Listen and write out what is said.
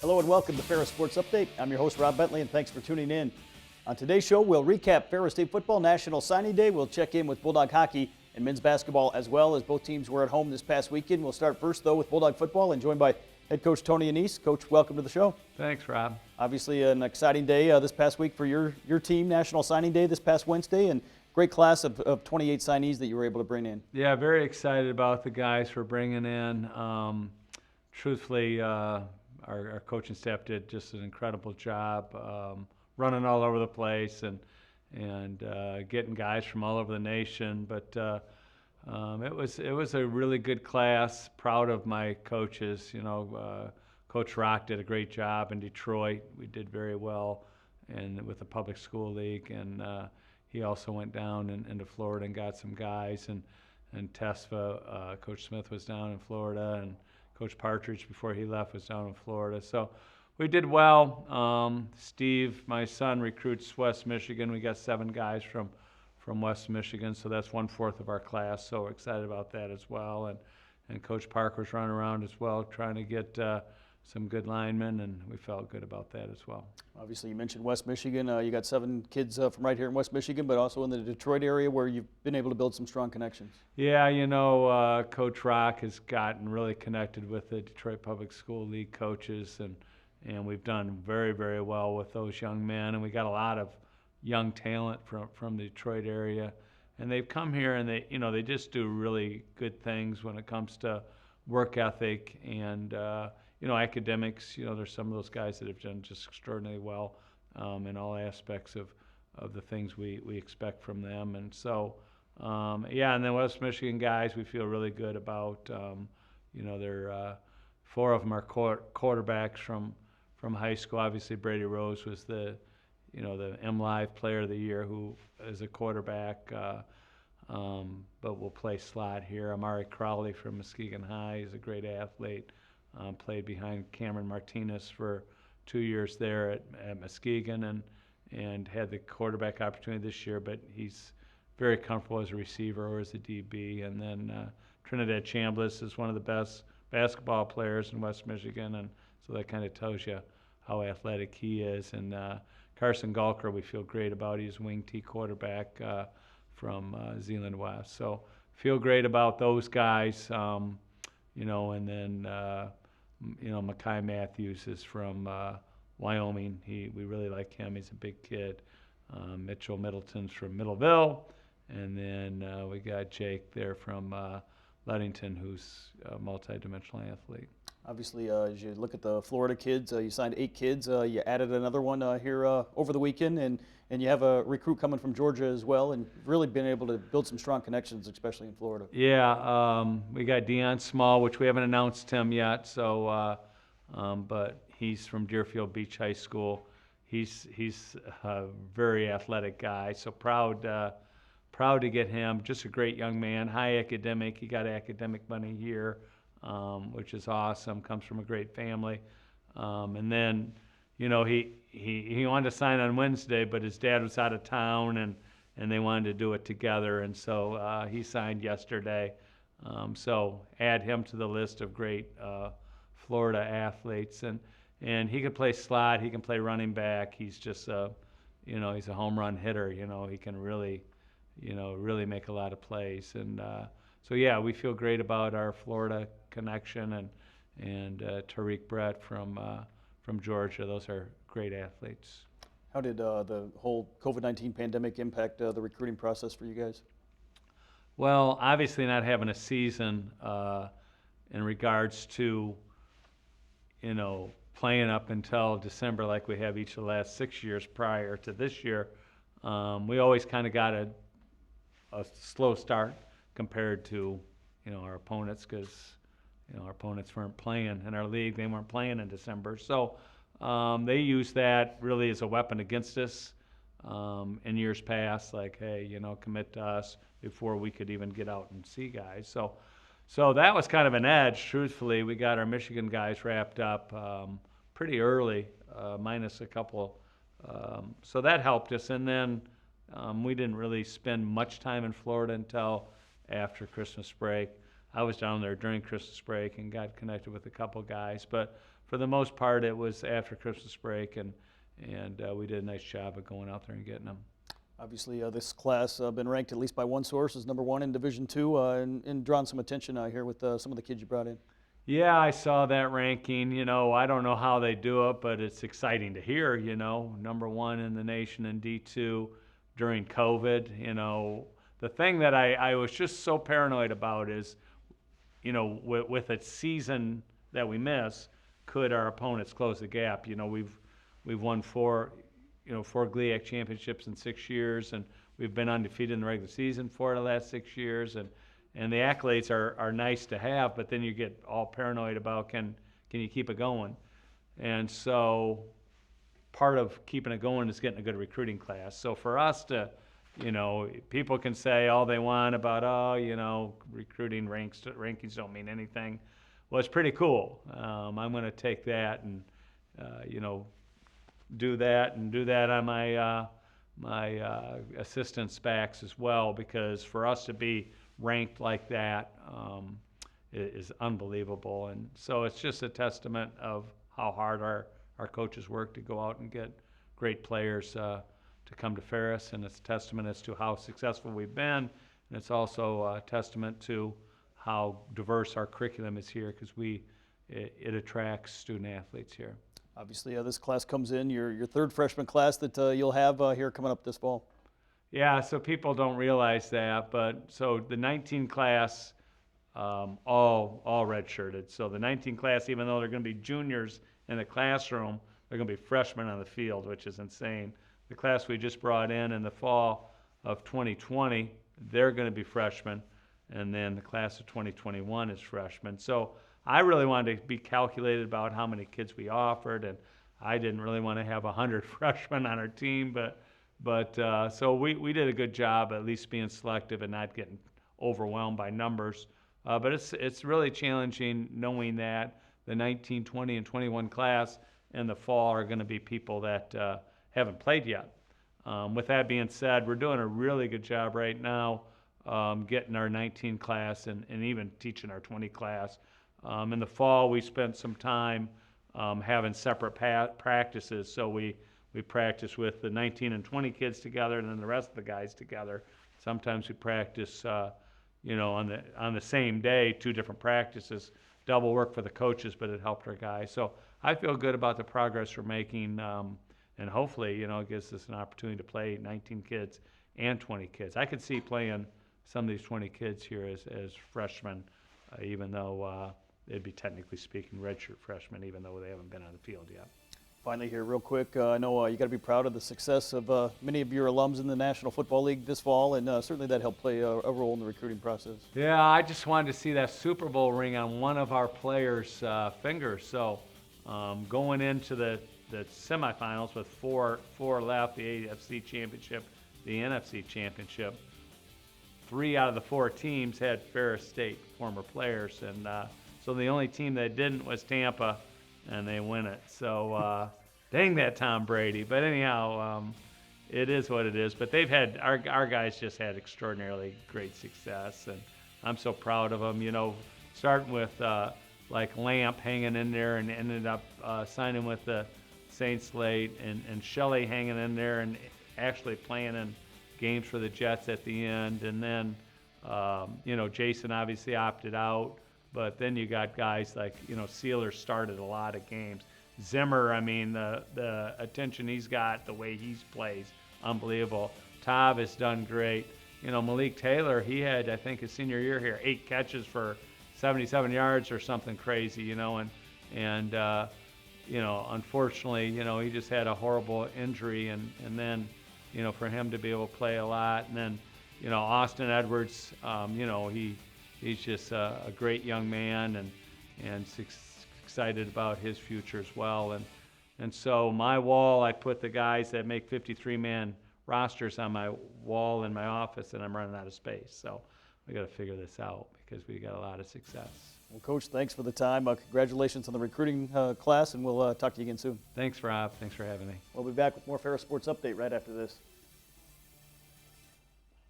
Hello and welcome to Ferris Sports Update. I'm your host, Rob Bentley, and thanks for tuning in. On today's show, we'll recap Ferris State Football National Signing Day. We'll check in with Bulldog Hockey and men's basketball as well, as both teams were at home this past weekend. We'll start first, though, with Bulldog football and joined by head coach Tony Annese. Coach, welcome to the show. Thanks, Rob. Obviously an exciting day this past week for your team, National Signing Day this past Wednesday, and great class of 28 signees that you were able to bring in. Yeah, very excited about the guys we're bringing in. Truthfully, our coaching staff did just an incredible job running all over the place and getting guys from all over the nation. But it was a really good class. Proud of my coaches. You know, Coach Rock did a great job in Detroit. We did very well, and with the public school league. And he also went down into Florida and got some guys. And Tesfa, Coach Smith was down in Florida, and Coach Partridge, before he left, was down in Florida. So we did well. Steve, my son, recruits West Michigan. We got 7 guys from West Michigan, so that's 1/4 of our class. So we're excited about that as well. And Coach Parker's running around as well, trying to get some good linemen, and we felt good about that as well. Obviously, you mentioned West Michigan. You got 7 kids from right here in West Michigan, but also in the Detroit area where you've been able to build some strong connections. Yeah, you know, Coach Rock has gotten really connected with the Detroit Public School League coaches, and we've done very, very well with those young men, and we got a lot of young talent from the Detroit area. And they've come here, and they just do really good things when it comes to work ethic and academics. There's some of those guys that have done just extraordinarily well in all aspects of the things we expect from them. And so, and the West Michigan guys, we feel really good about. They're 4 of them are quarterbacks from high school. Obviously, Brady Rose was the M-Live Player of the Year, who is a quarterback, but will play slot here. Amari Crowley from Muskegon High is a great athlete. Played behind Cameron Martinez for 2 years there at Muskegon and had the quarterback opportunity this year, but he's very comfortable as a receiver or as a DB. And then Trinidad Chambliss is one of the best basketball players in West Michigan, and so that kind of tells you how athletic he is. And Carson Gulker, we feel great about. He's wing T quarterback from Zeeland West. So feel great about those guys. And then Makai Matthews is from Wyoming. We really like him. He's a big kid. Mitchell Middleton's from Middleville. And then we got Jake there from Ludington, who's a multi-dimensional athlete. Obviously, as you look at the Florida kids, you signed 8 kids. You added another one here over the weekend, and you have a recruit coming from Georgia as well, and really been able to build some strong connections, especially in Florida. Yeah, we got Deion Small, which we haven't announced him yet. So, but he's from Deerfield Beach High School. He's a very athletic guy. So proud to get him. Just a great young man, high academic. He got academic money here. Which is awesome, comes from a great family. And then, he wanted to sign on Wednesday, but his dad was out of town, and they wanted to do it together. And so he signed yesterday. So add him to the list of great Florida athletes. And he can play slot, he can play running back. He's just he's a home run hitter. He can really make a lot of plays. And so yeah, we feel great about our Florida connection and Tariq Brett from Georgia. Those are great athletes. How did the whole COVID-19 pandemic impact the recruiting process for you guys? Well, obviously not having a season in regards to playing up until December like we have each of the last 6 years prior to this year. We always kind of got a slow start compared to our opponents, because our opponents weren't playing in our league. They weren't playing in December. So they used that really as a weapon against us in years past, like, hey, commit to us before we could even get out and see guys. So that was kind of an edge, truthfully. We got our Michigan guys wrapped up pretty early, minus a couple. So that helped us. And then we didn't really spend much time in Florida until after Christmas break. I was down there during Christmas break and got connected with a couple guys, but for the most part, it was after Christmas break, and we did a nice job of going out there and getting them. Obviously, this class been ranked at least by one source as #1 in Division II, and drawn some attention here with some of the kids you brought in. Yeah, I saw that ranking. You know, I don't know how they do it, but it's exciting to hear, you know, #1 in the nation in D2 during COVID. You know, the thing that I was just so paranoid about is, you know, with a season that we miss, could our opponents close the gap? You know, we've won four GLIAC championships in 6 years, and we've been undefeated in the regular season for the last 6 years, and the accolades are nice to have, but then you get all paranoid about can you keep it going? And so part of keeping it going is getting a good recruiting class. So for us to, you know, people can say all they want about, oh, you know, recruiting rankings don't mean anything. Well, it's pretty cool. I'm going to take that and, you know, do that on my assistants' backs as well, because for us to be ranked like that is unbelievable. And so it's just a testament of how hard our coaches work to go out and get great players to come to Ferris, and it's a testament as to how successful we've been, and it's also a testament to how diverse our curriculum is here, because it attracts student athletes here. Obviously, this class comes in your third freshman class that you'll have here coming up this fall. Yeah, so people don't realize that, but so the 19 class, all redshirted. So the 19 class, even though they're going to be juniors in the classroom, they're going to be freshmen on the field, which is insane. The class we just brought in the fall of 2020, they're going to be freshmen, and then the class of 2021 is freshmen. So I really wanted to be calculated about how many kids we offered, and I didn't really want to have 100 freshmen on our team, but so we did a good job at least being selective and not getting overwhelmed by numbers. But it's really challenging knowing that the 19, 20, and 21 class in the fall are going to be people that haven't played yet. With that being said, we're doing a really good job right now getting our 19 class and even teaching our 20 class. In the fall, we spent some time having separate practices. So we practice with the 19 and 20 kids together, and then the rest of the guys together. Sometimes we practice, you know, on the same day, 2 different practices. Double work for the coaches, but it helped our guys. So I feel good about the progress we're making, and hopefully, you know, it gives us an opportunity to play 19 kids and 20 kids. I could see playing some of these 20 kids here as freshmen, even though they'd be technically speaking redshirt freshmen, even though they haven't been on the field yet. Finally here, real quick, I know you got to be proud of the success of many of your alums in the National Football League this fall, and certainly that helped play a role in the recruiting process. Yeah, I just wanted to see that Super Bowl ring on one of our players' fingers. So going into the semifinals with four left, the AFC Championship, the NFC Championship, 3 out of the 4 teams had Ferris State former players, and so the only team that didn't was Tampa, and they win it. So dang that Tom Brady. But anyhow, it is what it is. But they've had, our guys just had extraordinarily great success, and I'm so proud of them. You know, starting with like Lamp hanging in there and ended up signing with the Saints late, and Shelley hanging in there and actually playing in games for the Jets at the end. And then, you know, Jason obviously opted out. But then you got guys like, you know, Sealer started a lot of games. Zimmer, I mean, the attention he's got, the way he plays, unbelievable. Tav has done great. You know, Malik Taylor, he had, I think, his senior year here, 8 catches for 77 yards or something crazy, you know, and you know, unfortunately, you know, he just had a horrible injury, and then, you know, for him to be able to play a lot, and then, you know, Austin Edwards, you know, he's just a great young man, and excited about his future as well. And so my wall, I put the guys that make 53-man rosters on my wall in my office, and I'm running out of space. So we got to figure this out because we got a lot of success. Well, Coach, thanks for the time. Congratulations on the recruiting class, and we'll talk to you again soon. Thanks, Rob. Thanks for having me. We'll be back with more Ferris Sports Update right after this.